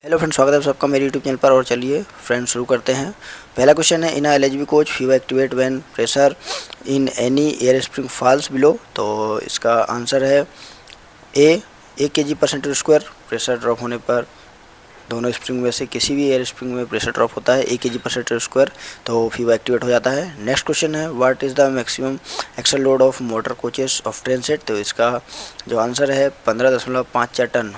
Hello friends, स्वागत है आप सबका मेरे यूट्यूब चैनल पर। और चलिए फ्रेंड्स शुरू करते हैं। पहला क्वेश्चन है, in LHB coach FIVA activate when pressure in any air spring falls below. तो इसका आंसर है ए 1 kg/cm²। प्रेशर ड्रॉप होने पर दोनों स्प्रिंग में से किसी भी एयर स्प्रिंग में प्रेशर ड्रॉप होता है 1 kg/cm², तो फीवा एक्टिवेट हो जाता है। नेक्स्ट क्वेश्चन है, what is the maximum axle load of motor coaches of train set. तो इसका जो आंसर है 15.54 टन।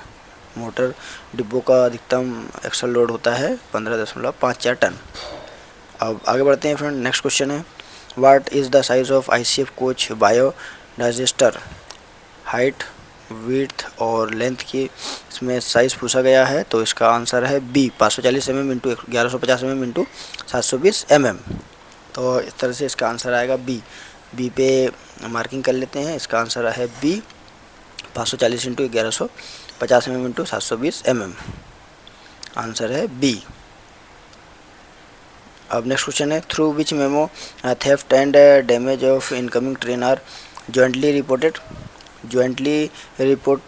मोटर डिब्बों का अधिकतम एक्सल लोड होता है 15.54 टन। अब आगे बढ़ते हैं फ्रेंड। नेक्स्ट क्वेश्चन है, what is the size of ICF coach bio digester. Height, width और लेंथ की इसमें साइज़ पूछा गया है, तो इसका आंसर है B 540 mm into 1150 mm into 720 mm। तो इस तरह से इसका आंसर आएगा बी पे मार्किंग कर लेते हैं। इसका आंसर है B 540 into 1150 mm into 720 mm। Answer है बी। अब नेक्स्ट क्वेश्चन है, through which memo theft and damage of incoming train are jointly reported. Jointly report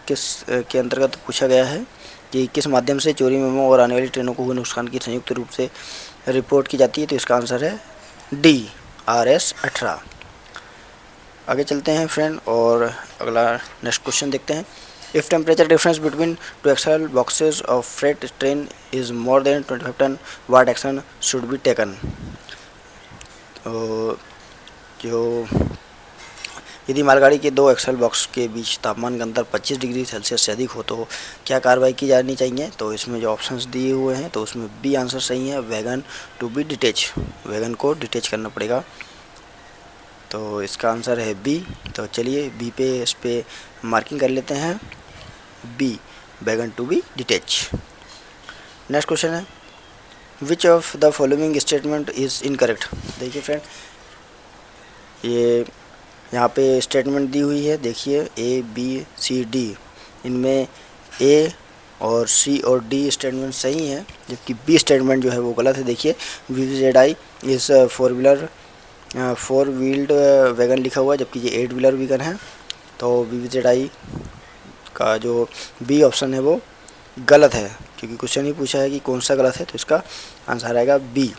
किस के अंतर्गत पूछा गया है कि किस माध्यम से चोरी मेमो और आने वाली ट्रेनों को हुए नुकसान की संयुक्त रूप से रिपोर्ट की जाती है। तो इसका आंसर है डी RS-18। आगे चलते हैं फ्रेंड और अगला नेक्स्ट क्वेश्चन देखते हैं। If temperature difference between two axle boxes of freight train is more than 25 ton, what action should be taken. तो जो यदि मालगाड़ी के दो एक्सल बॉक्स के बीच तापमान का अंतर 25 डिग्री सेल्सियस से अधिक हो तो क्या कार्रवाई की जानी चाहिए। तो इसमें जो ऑप्शंस दिए हुए हैं, तो उसमें बी आंसर सही है, wagon to be detach. Wagon को डिटेच करना पड़ेगा, तो इसका आंसर है बी। तो चलिए बी पे इस पे मार्किंग कर लेते हैं, B wagon to be detach. Next question है, which of the following statement is incorrect. देखिए फ्रेंड, ये यहाँ पे स्टेटमेंट दी हुई है, देखिए ABCD, इनमें ए और सी और डी स्टेटमेंट सही हैं, जबकि बी स्टेटमेंट जो है वो गलत है। देखिए VVZI इस फोर व्हील्ड वैगन लिखा हुआ है, जबकि ये 8 व्हीलर वैगन है। तो VVZI का जो बी ऑप्शन है वो गलत है, क्योंकि क्वेश्चन ही पूछा है कि कौन सा गलत है, तो इसका आंसर आएगा बी।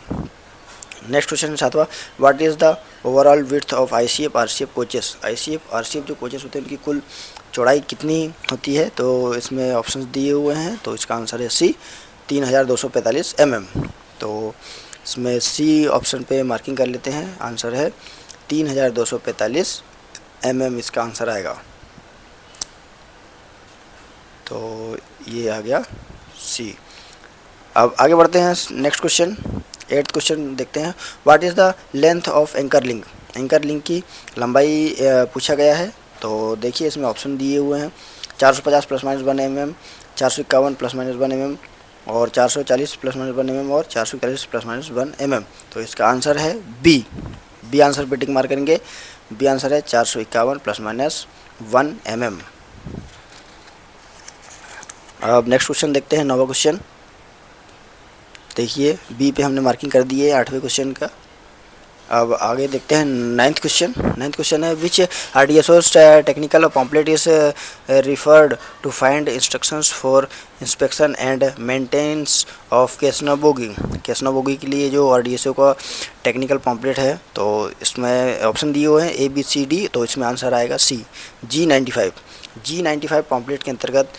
नेक्स्ट क्वेश्चन है सातवां, what is the overall width of ICF RCF coaches. ICF RCF जो कोचेस होते हैं उनकी कुल चौड़ाई कितनी होती है। तो इसमें ऑप्शंस दिए हुए हैं, तो इसका आंसर है सी 3245 mm। तो इसमें सी ऑप्शन पे मार्किंग कर लेते हैं, आंसर है 3245 mm इसका आंसर आएगा। तो ये आ गया सी। अब आगे बढ़ते हैं नेक्स्ट क्वेश्चन, 8th क्वेश्चन देखते हैं, what is the length of anchor link. Anchor link की लंबाई पूछा गया है। तो देखिए इसमें ऑप्शन दिए हुए हैं, 450 ± 1 mm, 451 ± 1 mm और 440 ± 1 mm और 441 ± 1 mm। तो इसका आंसर है बी आंसर पे टिक मार करेंगे। बी आंसर है 451 ± 1 mm। अब नेक्स्ट क्वेश्चन देखते हैं, 9वां क्वेश्चन। देखिए बी पे हमने मार्किंग कर दी है 8वें क्वेश्चन का। अब आगे देखते हैं 9th क्वेश्चन। 9th क्वेश्चन है, which RDSO's technical pamphlet is referred to find instructions for inspection and maintenance of casnub bogie. Casnub bogie के लिए जो RDSO का टेक्निकल पॉम्पलेट है, तो इसमें ऑप्शन दिए हुए हैं ABCD। तो इसमें आंसर आएगा सी G95 पॉम्पलेट के अंतर्गत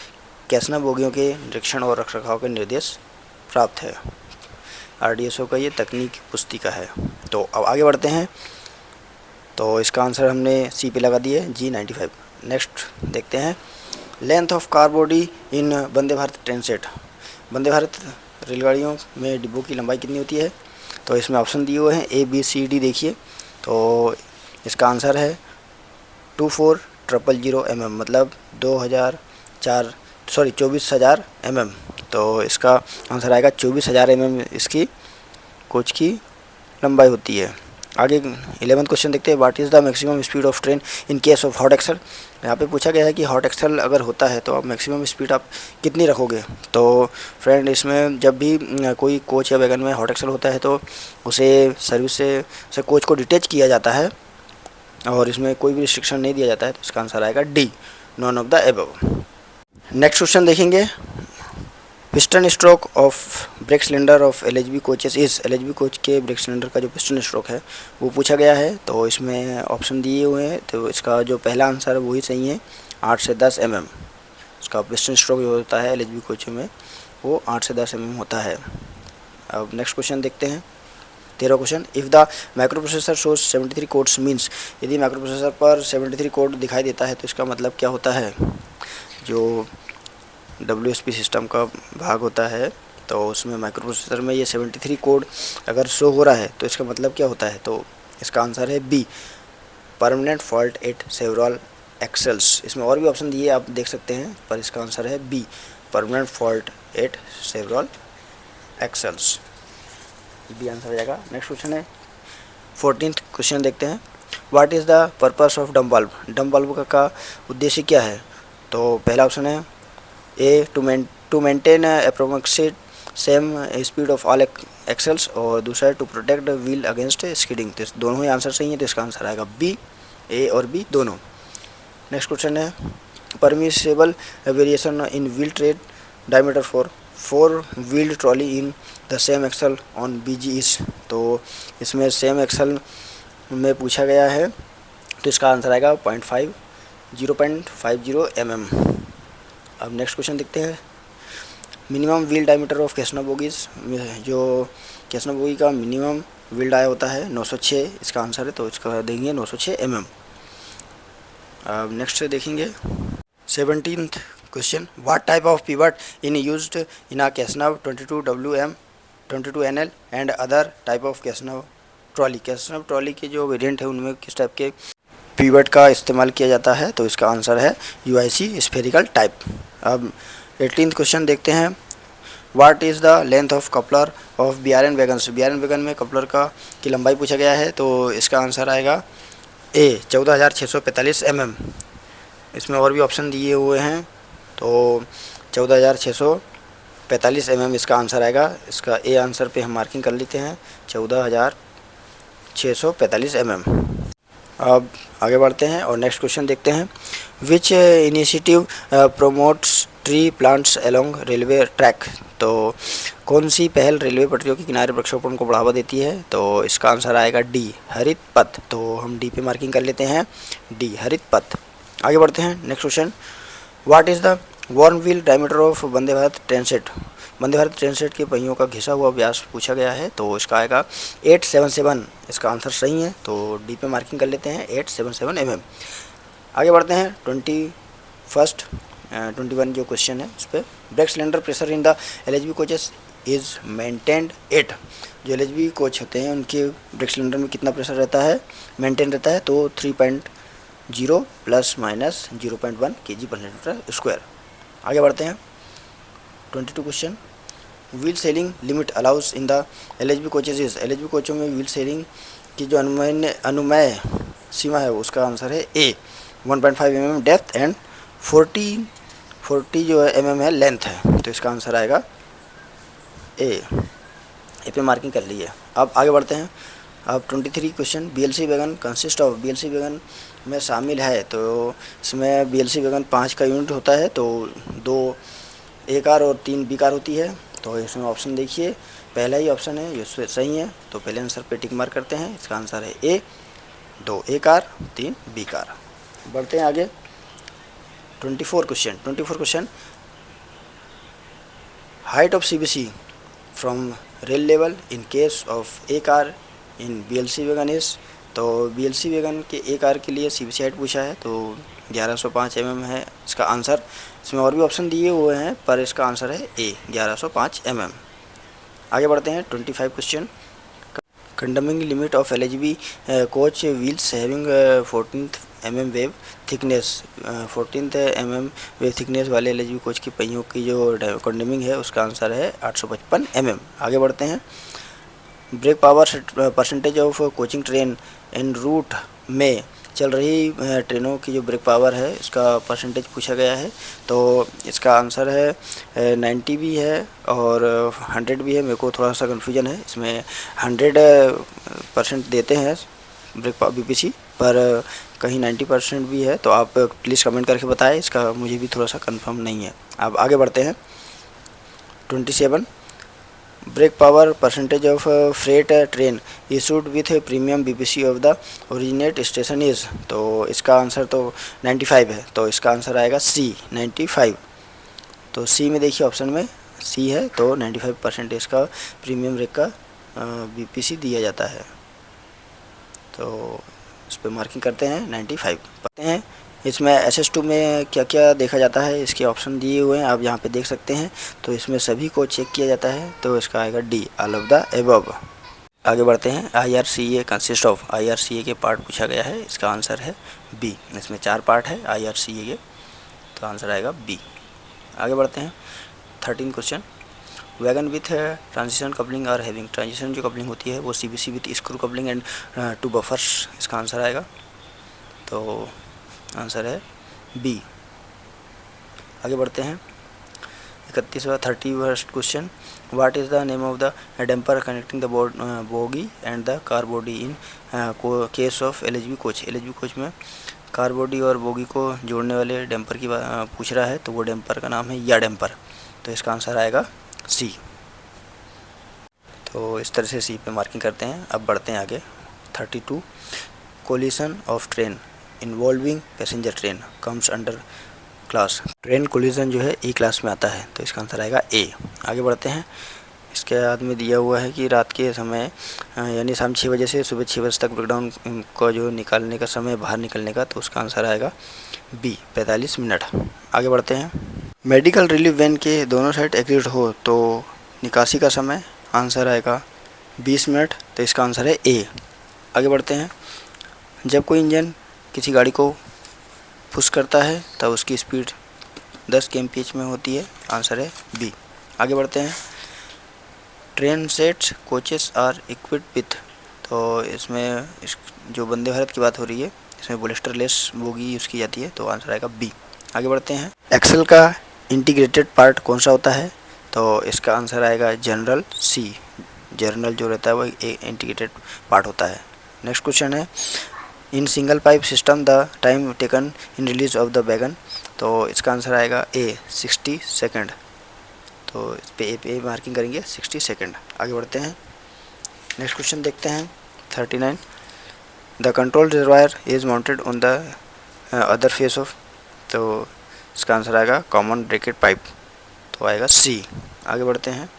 कैसना बोगियों के निरीक्षण और रखरखाव के निर्देश प्राप्त है। RDSO का ये तकनीकी पुस्तिका है। तो अब आगे बढ़ते हैं, तो इसका आंसर हमने सी पे लगा दिए G95। नेक्स्ट देखते हैं, length of car body in Vande Bharat train set. Vande Bharat रेलगाड़ियों में डिब्बों की लंबाई कितनी होती है। तो इसमें ऑप्शन दिए हुए हैं ABCD। देखिए तो इसका आंसर है 24,000 mm, मतलब 24,000 mm। तो इसका आंसर आएगा 24,000 mm इसकी कोच की लंबाई होती है। आगे 11th क्वेश्चन देखते हैं, what is the maximum speed of train in case of hot axle. यहाँ पे पूछा गया है कि हॉट एक्सल अगर होता है तो आप मैक्सिमम स्पीड आप कितनी रखोगे। तो फ्रेंड इसमें जब भी कोई कोच या वैगन में हॉट एक्सल होता है तो उसे सर्विस से कोच को डिटेच किया जाता है और इसमें कोई भी रिस्ट्रिक्शन नहीं दिया जाता है। तो इसका आंसर आएगा D, none of the above. Next question देखेंगे, piston stroke of brake cylinder of LHB coaches इस LHB कोच के ब्रेक सिलेंडर का जो पिस्टन स्ट्रोक है वो पूछा गया है। तो इसमें ऑप्शन दिए हुए हैं, तो इसका जो पहला आंसर है वही सही है, 8 से 10 mm। इसका पिस्टन स्ट्रोक जो होता है LHB कोच में वो 8 से 10 mm होता है। अब नेक्स्ट क्वेश्चन देखते हैं, 13 question. If the micro processor shows 73 codes means, यदि माइक्रो प्रोसेसर पर 73 कोड दिखाई देता है तो इसका मतलब क्या होता है। जो WSP सिस्टम का भाग होता है तो उसमें माइक्रो प्रोसेसर में ये 73 कोड अगर शो हो रहा है तो इसका मतलब क्या होता है। तो इसका आंसर है B, permanent fault at several axles. इसमें और भी ऑप्शन दिए आप देख सकते हैं, पर इसका आंसर है B, permanent fault at several axles. B answer हो जाएगा। नेक्स्ट क्वेश्चन है 14th क्वेश्चन देखते हैं। What is the purpose of dump valve. Dump valve का उद्देश्य क्या है। तो पहला ऑप्शन है A, to maintain approximate same speed of all axles, और दूसरा है to protect wheel against skidding. तो दोनों ही आंसर सही है, तो इसका आंसर आएगा बी, ए और बी दोनों। नेक्स्ट क्वेश्चन है permissible variation in wheel tread diameter for 4 wheeled trolley in the same axle on BG is. तो इसमें सेम एक्सल में पूछा गया है, तो इसका आंसर आएगा 0.50 mm। अब नेक्स्ट क्वेश्चन देखते हैं, minimum wheel diameter of casnub bogies. जो कैसना बोगी का मिनिमम व्हील डाया होता है 906, इसका आंसर है, तो इसका देंगे 906 mm। अब नेक्स्ट देखेंगे 17th question. What type of pivot in used in a casnub 22WM 22NL and other type of casnub trolley. Casnub trolley के जो वेरिएंट है उनमें किस टाइप के पिवट का इस्तेमाल किया जाता है। तो इसका आंसर है UIC स्फेरिकल टाइप। अब 18th क्वेश्चन देखते हैं। What is the length of coupler of BRN wagons. BRN wagon में कपलर की लंबाई पूछा गया है, तो इसका आंसर आएगा ए, 14,645 mm। इसमें और भी ऑप्शन दिए हुए हैं, तो 14,645 mm इसका आंसर आएगा। इसका ए आंसर पे हम मार्किंग कर लेते हैं, 14,645 mm। अब आगे बढ़ते हैं और नेक्स्ट क्वेश्चन देखते हैं। Which initiative promotes tree plants along railway track. तो कौन सी पहल रेलवे पटरियों के किनारे वृक्षारोपण को बढ़ावा देती है। तो इसका आंसर आएगा डी, हरित पथ। तो हम डी पे मार्किंग कर लेते हैं, डी हरित पथ। आगे बढ़ते हैं next question. What is the worn wheel diameter of Vande Bharat train set. Vande Bharat train set के पहियों का घिसा हुआ व्यास पूछा गया है, तो इसका आएगा 877। इसका आंसर सही है, तो डी पे मार्किंग कर लेते हैं, 877 mm। आगे बढ़ते हैं 21 जो क्वेश्चन है उस पर। Brake cylinder pressure in the LHB coaches is maintained eight. जो LHB कोच होते हैं उनके ब्रेक सिलेंडर में कितना प्रेशर रहता है, मेंटेन रहता है, तो 3.0 ± 0.1 kg/m²। आगे बढ़ते हैं 22 question. Wheel selling limit allow us in the LHB coaches is. LHB कोचों में व्हील सेलिंग की जो अनुमय सीमा है उसका आंसर है ए, 1.5 mm डेप्थ एंड 40 जो है mm है लेंथ है, तो इसका आंसर आएगा ए पे मार्किंग कर ली है। अब आगे बढ़ते हैं। अब 23 question. BLC wagon consist of. BLC wagon में शामिल है, तो इसमें BLC वैगन 5 का यूनिट होता है, तो 2 A कार और 3 B कार होती है। तो इसमें ऑप्शन देखिए, पहला ही ऑप्शन है ये सही है, तो पहले आंसर पे टिक मार्क करते हैं। इसका आंसर है ए, 2 A कार 3 B कार। बढ़ते हैं आगे 24 question. Height of CBC from rail level in case of A car in BLC wagon is. तो BLC वैगन के A कार के लिए CBC हाइट पूछा है, तो 1105 mm है इसका आंसर। इसमें और भी ऑप्शन दिए हुए हैं, पर इसका आंसर है ए, 1105 mm। आगे बढ़ते हैं 25 question. कंडमिंग limit of LHB coach wheels having 14 mm wave thickness. 14 mm wave thickness वाले LHB कोच की पहियों की जो कंडमिंग है उसका आंसर है 855 mm। आगे बढ़ते हैं। Brake power percentage of coaching train in route में चल रही ट्रेनों की जो ब्रेक पावर है इसका परसेंटेज पूछा गया है, तो इसका आंसर है 90 भी है और 100 भी है। मेरे को थोड़ा सा कन्फ्यूजन है, इसमें 100% देते हैं ब्रेक BPC, पर कहीं 90% भी है, तो आप प्लीज़ कमेंट करके बताएं, इसका मुझे भी थोड़ा सा कंफर्म नहीं है। अब आगे बढ़ते हैं 27. Break power percentage of freight train issued with premium BPC of the originate station is, तो इसका आंसर तो 95 है, तो इसका आंसर आएगा सी 95। तो सी में देखिए ऑप्शन में सी है, तो 95% का प्रीमियम ब्रेक का बीपीसी दिया जाता है। तो इस पर मार्किंग करते हैं 95। पढ़ते हैं इसमें SS2 में क्या क्या देखा जाता है, इसके ऑप्शन दिए हुए हैं, आप यहाँ पे देख सकते हैं। तो इसमें सभी को चेक किया जाता है, तो इसका आएगा D, all of the above. आगे बढ़ते हैं। IRCA कंसिस्ट ऑफ, IRCA के पार्ट पूछा गया है, इसका आंसर है बी। इसमें 4 पार्ट है IRCA के, तो आंसर आएगा बी। आगे बढ़ते हैं। 13 question. Wagon with transition coupling और हैविंग, ट्रांजिशन जो कपलिंग होती है वो CBC with screw coupling and 2 buffers, इसका आंसर आएगा, तो आंसर है बी। आगे बढ़ते हैं। 31वां 31st question. What is the name of the damper connecting the bogie and the car body in case of LHB coach. LHB coach में car body और bogie को जोड़ने वाले डैम्पर की पूछ रहा है, तो वो डैम्पर का नाम है या डैम्पर, तो इसका आंसर आएगा सी। तो इस तरह से सी पे मार्किंग करते हैं। अब बढ़ते हैं आगे। 32 collision of train involving passenger train comes under class, train collision जो है E क्लास में आता है, तो इसका आंसर आएगा ए। आगे बढ़ते हैं। इसके बाद में दिया हुआ है कि रात के समय यानी शाम 6 बजे से सुबह 6 बजे तक ब्रेकडाउन को जो निकालने का समय बाहर निकलने का, तो उसका आंसर आएगा बी 45 मिनट। आगे बढ़ते हैं। मेडिकल रिलीफ वैन के दोनों साइड एग्जिट हो तो निकासी का समय आंसर आएगा 20 मिनट, तो इसका आंसर है ए। आगे बढ़ते हैं। जब कोई इंजन किसी गाड़ी को पुश करता है तब उसकी स्पीड 10 kmph में होती है, आंसर है बी। आगे बढ़ते हैं। Train sets coaches are equipped with, तो इसमें जो वंदे भारत की बात हो रही है, इसमें बोलेस्टर लेस बोगी यूज़ की जाती है, तो आंसर आएगा बी। आगे बढ़ते हैं। एक्सेल का इंटीग्रेटेड पार्ट कौन सा होता है, तो इसका आंसर आएगा जनरल सी। जर्नल जो रहता है वो एक इंटीग्रेटेड पार्ट होता है। नेक्स्ट क्वेश्चन है। In single pipe system the time taken in release of the wagon, तो इसका आंसर आएगा ए 60 सेकेंड, तो इस पे ए पे मार्किंग करेंगे 60 सेकेंड। आगे बढ़ते हैं। नेक्स्ट क्वेश्चन देखते हैं। 39 the control reservoir is mounted on the other face of, तो इसका आंसर आएगा कॉमन ब्रैकेट पाइप, तो आएगा सी। आगे बढ़ते हैं।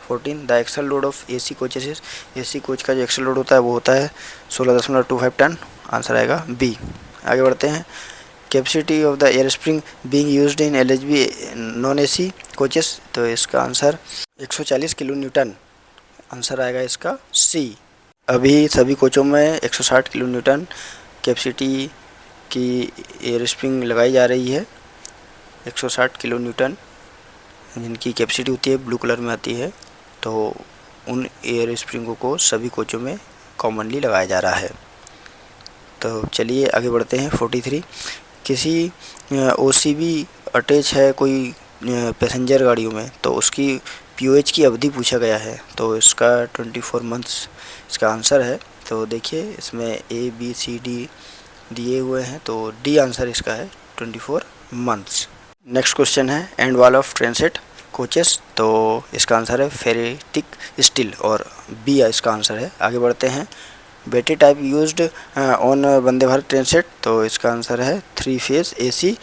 14 the axle load of AC coaches, AC coach का जो एक्सल लोड होता है वो होता है 16.25 टन, आंसर आएगा बी। आगे बढ़ते हैं। Capacity of the air spring being used in LHB non AC coaches, तो इसका आंसर 140 किलो न्यूटन, आंसर आएगा इसका सी। अभी सभी कोचों में 160 किलो न्यूटन कैपेसिटी की एयर स्प्रिंग लगाई जा रही है। 160 किलो न्यूटन जिनकी कैपेसिटी होती है, ब्लू कलर में आती है, तो उन एयर स्प्रिंगों को सभी कोचों में कॉमनली लगाया जा रहा है। तो चलिए आगे बढ़ते हैं। 43 किसी OCB अटैच है कोई पैसेंजर गाड़ियों में, तो उसकी POH की अवधि पूछा गया है, तो इसका 24 मंथ्स इसका आंसर है। तो देखिए इसमें ABCD दिए हुए हैं, तो डी आंसर इसका है 24 मंथ्स। नेक्स्ट क्वेश्चन है। And wall of train set coaches, तो इसका आंसर है फेरेटिक स्टील, और बी इसका आंसर है। आगे बढ़ते हैं। Battery type used on Vande Bharat train set, तो इसका आंसर है 3 फेज AC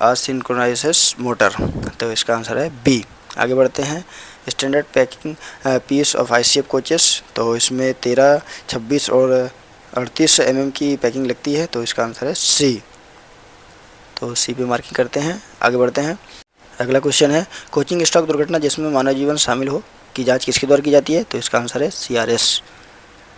असिंक्रोनाइजस मोटर, तो इसका आंसर है बी। आगे बढ़ते हैं। Standard packing piece of ICF coaches, तो इसमें 13, 26 और 38 mm की पैकिंग लगती है, तो इसका आंसर है सी। तो सी पे मार्किंग करते हैं। आगे बढ़ते हैं। अगला क्वेश्चन है। कोचिंग स्टॉक दुर्घटना जिसमें मानव जीवन शामिल हो की जांच किसके द्वारा की जाती है, तो इसका आंसर है CRS,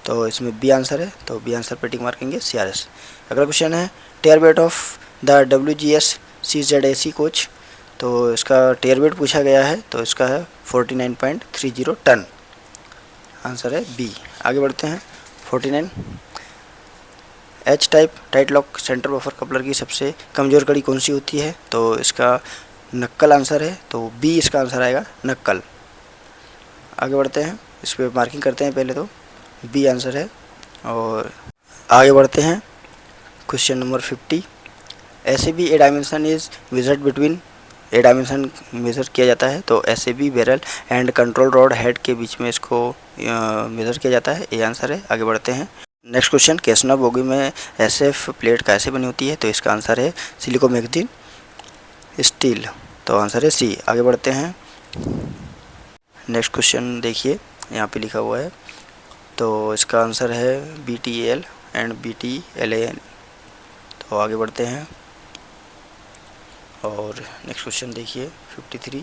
तो इसमें बी आंसर है, तो बी आंसर पर टिक मार्केंगे CRS। अगला क्वेश्चन है। टेयर weight of the WGS CZAC coach, तो इसका टेयर वेट पूछा गया है, तो इसका है 49.30 टन, आंसर है बी। आगे बढ़ते हैं। 49 H type tight lock centre buffer coupler की सबसे कमज़ोर कड़ी कौन सी होती है, तो इसका नक्कल आंसर है, तो बी इसका आंसर आएगा नक्कल। आगे बढ़ते हैं। इस पर मार्किंग करते हैं, पहले तो बी आंसर है। और आगे बढ़ते हैं। क्वेश्चन नंबर 50 ऐसे भी A dimension is visit between A dimension measure किया जाता है, तो SAB barrel and control rod head के बीच में इसको मेज़र किया जाता है। ये आंसर है। आगे बढ़ते हैं। नेक्स्ट क्वेश्चन, कैसना बोगी में SF प्लेट कैसे बनी होती है? तो इसका आंसर है सिलिकोमैग्नीज स्टील, तो आंसर है C। आगे बढ़ते हैं। नेक्स्ट क्वेश्चन देखिए, यहाँ पे लिखा हुआ है, तो इसका आंसर है BTAL एंड BTLAN। तो आगे बढ़ते हैं और नेक्स्ट क्वेश्चन देखिए 53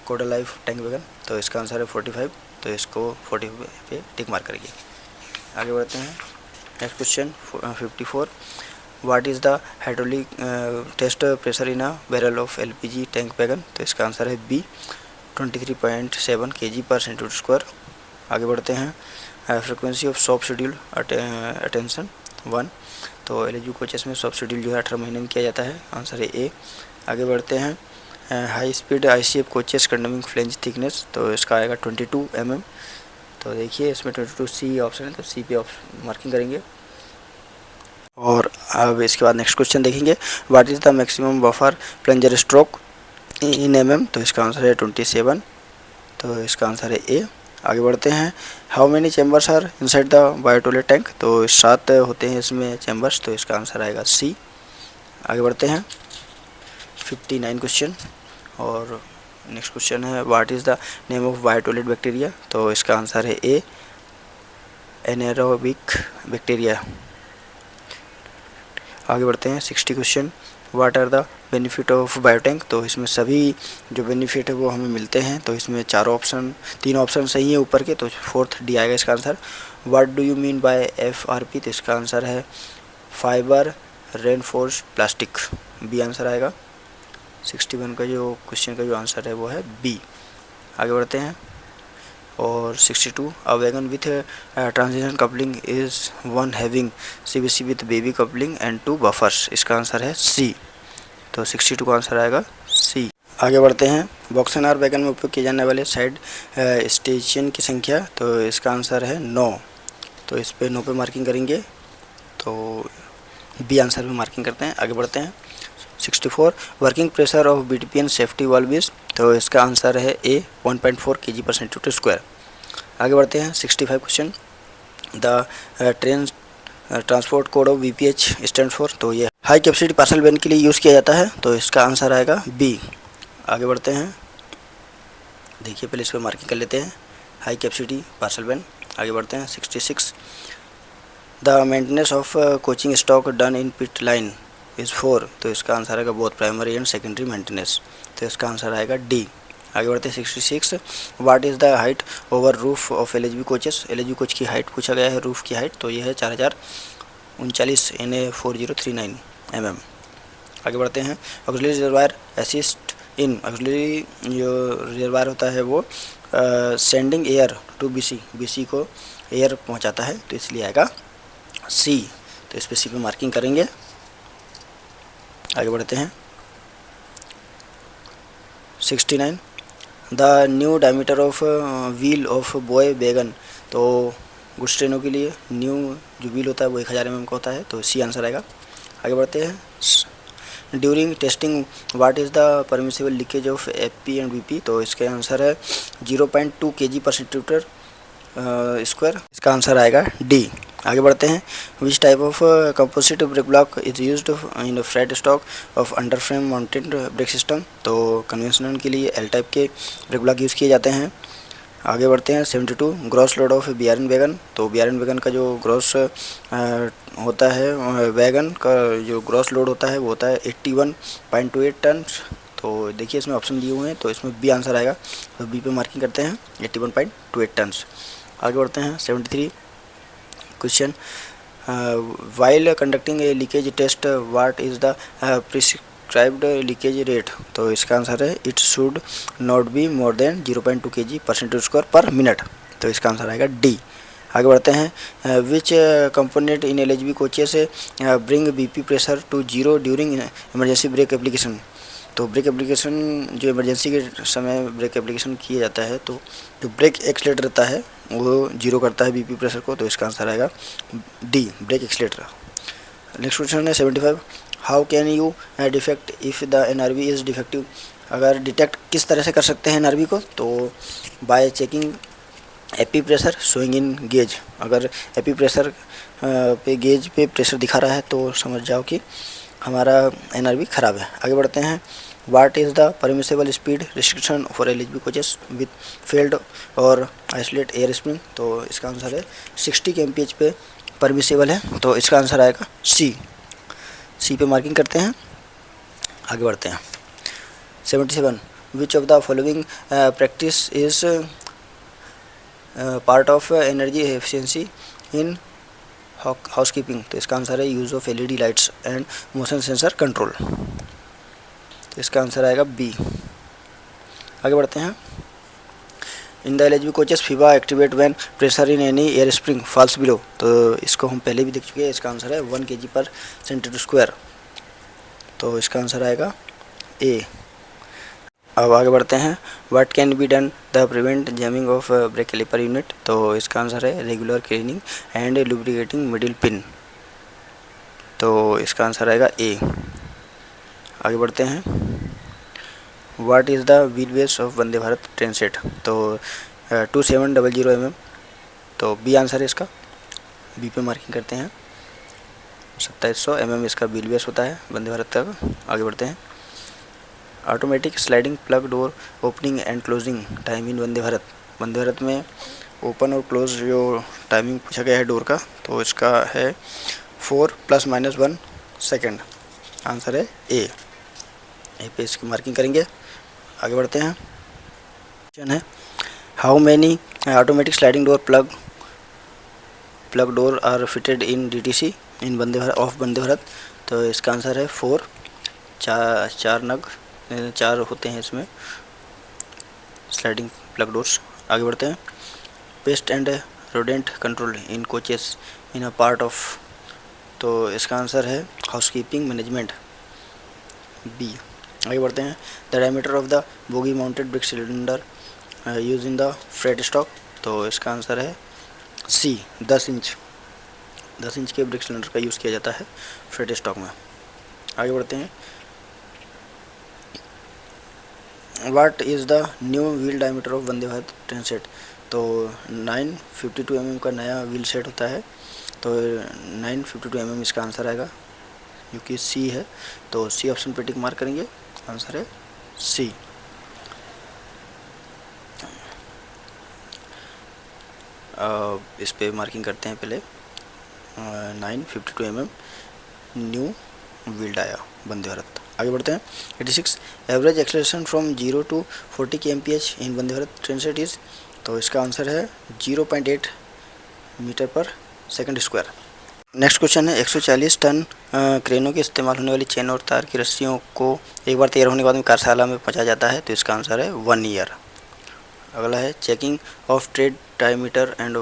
कोडा लाइफ टैंक वैगन, तो इसका आंसर है 45, तो इसको 45 पे टिक मार्क करिए। आगे बढ़ते हैं। Next question 54 what is the hydraulic test pressure in a barrel of LPG tank wagon? तो इसका आंसर है B 23.7 kg/cm²। आगे बढ़ते हैं। Frequency of soft schedule attention 1, तो LHV कोचेस में सॉफ्ट शेड्यूल जो है 18 महीने में किया जाता है, आंसर है A। आगे बढ़ते हैं। High speed ICF coaches कंडमिंग flange thickness, तो इसका आएगा 22 mm। तो देखिए इसमें 22C ऑप्शन है, तो C पे मार्किंग करेंगे। और अब इसके बाद नेक्स्ट क्वेश्चन देखेंगे, what is the maximum buffer plunger stroke in mm? तो इसका आंसर है 27, तो इसका आंसर है A। आगे बढ़ते हैं। How many chambers are inside the bio toilet tank? तो 7 होते हैं इसमें चैम्बर्स, तो इसका आंसर आएगा C। आगे बढ़ते हैं। 59 क्वेश्चन और नेक्स्ट क्वेश्चन है, what is the name of biotoilet bacteria? तो इसका आंसर है A एनारोबिक बैक्टीरिया। आगे बढ़ते हैं। 60 question, what are the benefit of biotank? तो इसमें सभी जो बेनिफिट है वो हमें मिलते हैं, तो इसमें 3 ऑप्शन सही है ऊपर के, तो 4th D आएगा इसका answer. What do you mean by FRP? तो इसका आंसर है fibre reinforce plastic, B answer आएगा। 61 का जो क्वेश्चन का जो आंसर है वो है B। आगे बढ़ते हैं। और 62 a wagon with transition coupling is one having CBC with baby coupling and 2 buffers, इसका आंसर है C। तो 62 का आंसर आएगा C। आगे बढ़ते हैं। बॉक्स एंड आर वैगन में उपयोग किए जाने वाले साइड स्टेशन की संख्या, तो इसका आंसर है 9, तो इस पे 9 पे मार्किंग करेंगे, तो B आंसर पे मार्किंग करते हैं। आगे बढ़ते हैं। 64 working pressure of BTPN safety valve is, तो इसका आंसर है A 1.4 kg/cm²। आगे बढ़ते हैं। 65 question, the train transport code of BPH stand for, तो ये हाई कैपेसिटी पार्सल वैन के लिए यूज़ किया जाता है, तो इसका आंसर आएगा B। आगे बढ़ते हैं। देखिए पहले इस पर मार्किंग कर लेते हैं, हाई कैपेसिटी पार्सल वैन। आगे बढ़ते हैं। 66 the maintenance of coaching stock done in pit line is 4, तो इसका आंसर आएगा both primary and secondary maintenance, तो इसका आंसर आएगा D। आगे बढ़ते हैं। 66 what is the height over roof of LHV coaches? LHV coach की हाइट पूछा गया है, रूफ की हाइट, तो ये है 4039 NA 4039 mm। आगे बढ़ते हैं। Auxiliary reservoir assist in, auxiliary जो रिजर्वायर होता है वो सेंडिंग एयर टू BC को एयर पहुंचाता है, तो इसलिए आएगा C, तो इस पे C पे मार्किंग करेंगे। आगे बढ़ते हैं। 69 the new diameter of wheel of boy wagon, तो गुड्स ट्रेनों के लिए न्यू जो व्हील होता है वो 1000 mm का होता है, तो C आंसर आएगा। आगे बढ़ते हैं। During testing what is the permissible leakage of FP and BP, तो इसका आंसर है 0.2 kg/cm², इसका आंसर आएगा D। आगे बढ़ते हैं। Which type of composite brake block is used in freight stock of underframe mounted brake system, तो conventional के लिए L टाइप के ब्रेक ब्लॉक यूज़ किए जाते हैं। आगे बढ़ते हैं। 72 gross load of BRN wagon, तो BRN वैगन का जो ग्रॉस होता है, वैगन का जो ग्रॉस लोड होता है वो होता है 81.28 टन, तो देखिए इसमें ऑप्शन दिए हुए हैं, तो इसमें B आंसर आएगा, तो B पे मार्किंग करते हैं 81.28 टन। आगे बढ़ते हैं। 73 question, while conducting a leakage test what is the prescribed leakage rate, तो इसका आंसर है it should not be more than 0.2 kg/cm², तो इसका आंसर आएगा D। आगे बढ़ते हैं। Which component in LHV coaches bring BP pressure to 0 during emergency brake application, तो ब्रेक एप्लीकेशन जो इमरजेंसी के समय ब्रेक एप्लीकेशन किया जाता है, तो जो ब्रेक एक्सीलेटर रहता है वो 0 करता है BP प्रेशर को, तो इसका आंसर आएगा D brake accelerator. Next question है 75 how can you defect if the NRV is defective, अगर डिटेक्ट किस तरह से कर सकते हैं एनआरवी को, तो by checking AP pressure showing in gauge. अगर एपी प्रेशर पे गेज पे प्रेशर दिखा रहा है तो समझ जाओ कि हमारा एनआरवी ख़राब है। आगे बढ़ते हैं। What is the permissible speed restriction for LHB coaches with failed और आइसोलेट एयर स्प्रिंग। तो इसका आंसर है 60 kmph पे परमिसेबल है, तो इसका आंसर आएगा सी पे मार्किंग करते हैं। आगे बढ़ते हैं। 77 विच of the following practice is part of energy efficiency in housekeeping. तो इसका आंसर है use of LED lights and motion sensor control. तो इसका आंसर आएगा बी। आगे बढ़ते हैं। In the LHB coaches FIBA activate when pressure in any air spring falls below. तो इसको हम पहले भी देख चुके हैं। इसका आंसर है 1 kg/cm²। तो इसका आंसर आएगा ए। अब आगे बढ़ते हैं। What can be done the prevent jamming of brake caliper unit. तो इसका आंसर है regular cleaning and lubricating middle pin. तो इसका आंसर आएगा ए। आगे बढ़ते हैं। What is the wheel base of Vande Bharat train set. तो 2700 mm। तो बी आंसर है इसका। बी पे मार्किंग करते हैं। 2700 mm इसका व्हील बेस होता है वंदे भारत तक। आगे बढ़ते हैं। Automatic sliding plug door opening and closing time in Vande Bharat. Vande Bharat में ओपन और क्लोज जो टाइमिंग पूछा गया है डोर का, तो इसका है 4 ± 1 सेकेंड। आंसर है ए पे इसकी मार्किंग करेंगे। आगे बढ़ते हैं। क्वेश्चन है how many automatic sliding door plug door are fitted in DTC in Vande Bharat of Vande Bharat. तो इसका आंसर है 4। चार होते हैं इसमें स्लाइडिंग प्लग डोर्स। आगे बढ़ते हैं। Paste and rodent control in coaches in a part of. तो इसका आंसर है हाउसकीपिंग मैनेजमेंट, बी। आगे बढ़ते हैं। The diameter of the bogie mounted brick cylinder use in the freight stock. तो इसका आंसर है सी 10 इंच। 10 इंच के ब्रिक सिलेंडर का यूज़ किया जाता है फ्रेट स्टॉक में। आगे बढ़ते हैं। What is the new wheel diameter of Vande Bharat train set. तो 952 mm का नया व्हील सेट होता है। तो 952 mm इसका आंसर आएगा, क्योंकि सी है तो सी ऑप्शन पे टिक मार्क करेंगे। आंसर है सी। इस पे मार्किंग करते हैं पहले। 952 mm new wheel dia Vande Bharat. आगे बढ़ते हैं। 86 average acceleration from 0 to 40 kmph in Vande Bharat train set is. तो इसका आंसर है 0.8 मीटर/सेकंड स्क्वायर। नेक्स्ट क्वेश्चन है 140 टन क्रेनों के इस्तेमाल होने वाली चेन और तार की रस्सियों को एक बार तैयार होने के बाद में कार्यशाला में पहुंचाया जाता है। तो इसका आंसर है 1 ईयर। अगला है checking of trade diameter and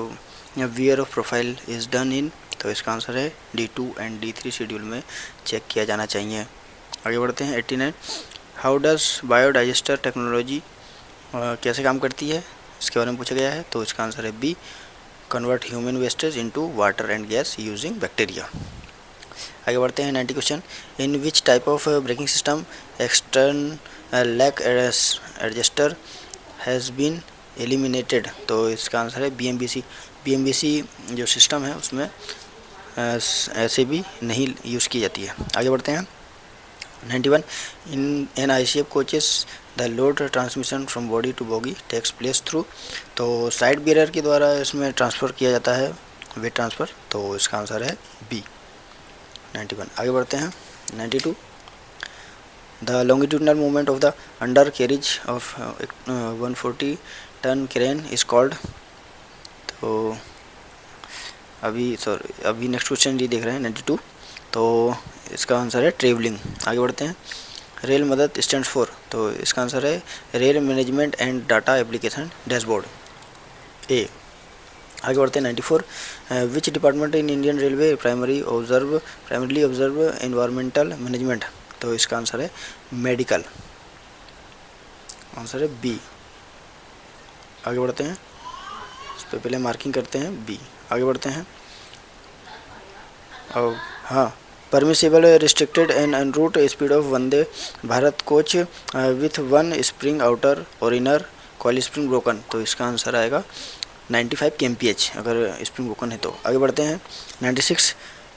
wear off profile is done in. तो इसका आंसर है D2 एंड D3 शेड्यूल में चेक किया जाना चाहिए। आगे बढ़ते हैं। 89 हाउ डज बायोडाइजेस्टर टेक्नोलॉजी कैसे काम करती है, इसके बारे में पूछा गया है। तो इसका आंसर है B convert human wastage into water and gas using bacteria. आगे बढ़ते हैं। 90 question in which type of braking system extern lack adjuster has been eliminated. तो इसका आंसर है BMBC जो सिस्टम है उसमें ऐसे भी नहीं यूज़ की जाती है। आगे बढ़ते हैं। 91 in an ICF coaches the load transmission from body to bogie takes place through. तो साइड बैरियर के द्वारा इसमें ट्रांसफ़र किया जाता है वेट ट्रांसफ़र। तो इसका आंसर है बी 91। आगे बढ़ते हैं। 92 the longitudinal movement of the undercarriage of 140 ton crane is called. तो अभी नेक्स्ट क्वेश्चन जी देख रहे हैं 92। तो इसका आंसर है ट्रेवलिंग। आगे बढ़ते हैं। रेल मदद स्टैंड्स फॉर। तो इसका आंसर है rail management and data application dashboard, A. आगे बढ़ते हैं। 94 which department in Indian railway primarily observe environmental management. तो इसका आंसर है मेडिकल। आंसर है बी। आगे बढ़ते हैं। इस पर पहले मार्किंग करते हैं बी। आगे बढ़ते हैं। और हाँ permissible restricted and under root speed of Vande Bharat coach with one spring outer और इनर कॉइल स्प्रिंग ब्रोकन। तो इसका आंसर आएगा 95 kmph अगर स्प्रिंग ब्रोकन है तो। आगे बढ़ते हैं 96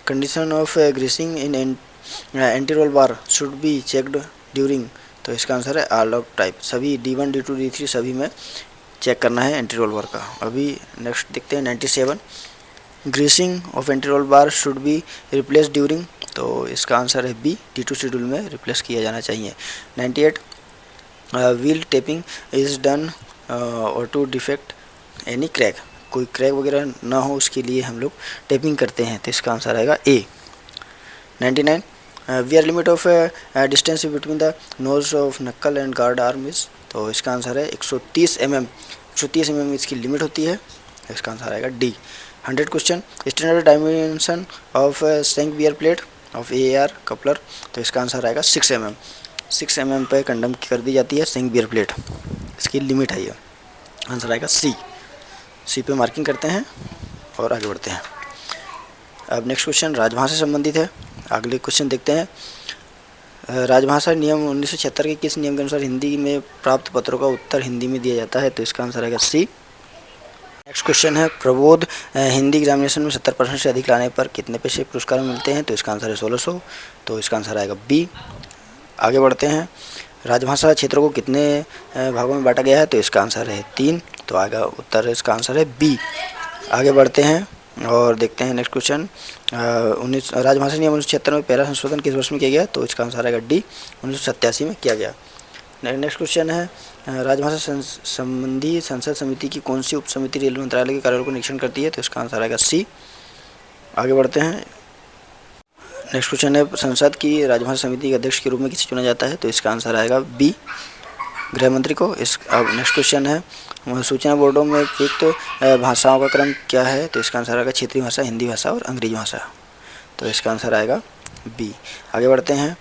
condition of greasing in anti roll bar should be checked during. तो इसका आंसर है ऑल ऑफ टाइप, सभी D1 D2 D3 सभी में चेक करना है एंटी रोल बार का। अभी नेक्स्ट देखते हैं 97 greasing of anti roll bar should be replace during. तो इसका आंसर है बी, D2 शेड्यूल में रिप्लेस किया जाना चाहिए। 98 व्हील टेपिंग इज़ डन और टू डिफेक्ट एनी क्रैक, कोई क्रैक वगैरह ना हो उसके लिए हम लोग टेपिंग करते हैं। तो इसका आंसर आएगा A. 99 we are limit of distance between the nose of knuckle and guard arm is. तो इसका आंसर है 130 mm, 130 mm इसकी लिमिट होती है। इसका आंसर आएगा D. 100 question standard dimension of shank wear plate of AAR coupler. तो इसका आंसर आएगा 6 mm, 6 mm पे कंडम कर दी जाती है सेंक बियर प्लेट, इसकी लिमिट है ये। आंसर आएगा सी पे मार्किंग करते हैं और आगे बढ़ते हैं। अब नेक्स्ट क्वेश्चन राजभाषा से संबंधित है। अगले क्वेश्चन देखते हैं। राजभाषा नियम 1976 के किस नियम के अनुसार हिंदी में प्राप्त पत्रों का उत्तर हिंदी में दिया जाता है। तो इसका आंसर आएगा सी। नेक्स्ट क्वेश्चन है प्रबोध हिंदी एग्जामिनेशन में 70% से अधिक लाने पर कितने पैसे पुरस्कार मिलते हैं। तो इसका आंसर है 1600। तो इसका आंसर आएगा बी। आगे बढ़ते हैं। राजभाषा क्षेत्रों को कितने भागों में बांटा गया है। तो इसका आंसर है 3। तो आगे उत्तर इसका आंसर है बी। आगे बढ़ते हैं और देखते हैं नेक्स्ट क्वेश्चन। राजभाषा नियम 1976 में पहला संशोधन किस वर्ष में किया गया। तो इसका आंसर आएगा डी, 1987 में किया गया। नेक्स्ट क्वेश्चन है राजभाषा संबंधी संसद समिति की कौन सी उप समिति रेल मंत्रालय के कार्यों को निरीक्षण करती है। तो इसका आंसर आएगा सी। आगे बढ़ते हैं। नेक्स्ट क्वेश्चन है संसद की राजभाषा समिति के अध्यक्ष के रूप में किसे चुना जाता है। तो इसका आंसर आएगा बी, गृह मंत्री को। अब नेक्स्ट क्वेश्चन है सूचना बोर्डों में उपयुक्त भाषाओं का क्रम क्या है। तो इसका आंसर आएगा क्षेत्रीय भाषा, हिंदी भाषा और अंग्रेजी भाषा। तो इसका आंसर आएगा बी। आगे बढ़ते हैं।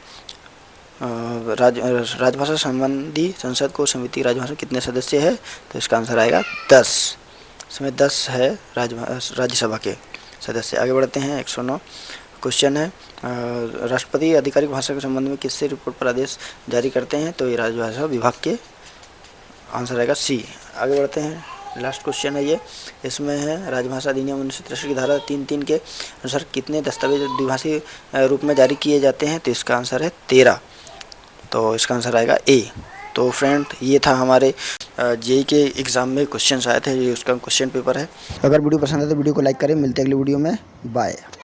राजभाषा संबंधी संसद को समिति राजभाषा कितने सदस्य है। तो इसका आंसर आएगा 10। इसमें 10 है राज्यसभा के सदस्य। आगे बढ़ते हैं। 109 क्वेश्चन है राष्ट्रपति आधिकारिक भाषा के संबंध में किससे रिपोर्ट पर आदेश जारी करते हैं। तो ये राजभाषा विभाग के। आंसर आएगा सी। आगे बढ़ते हैं। लास्ट क्वेश्चन है ये, इसमें है राजभाषा अधिनियम 1963 की धारा 3(3) के अनुसार कितने दस्तावेज द्विभाषी रूप में जारी किए जाते हैं। तो इसका आंसर है 13। तो इसका आंसर आएगा ए। तो फ्रेंड ये था हमारे जेईई के एग्ज़ाम में क्वेश्चन आए थे, ये उसका क्वेश्चन पेपर है। अगर वीडियो पसंद है तो वीडियो को लाइक करें। मिलते हैं अगली वीडियो में। बाय।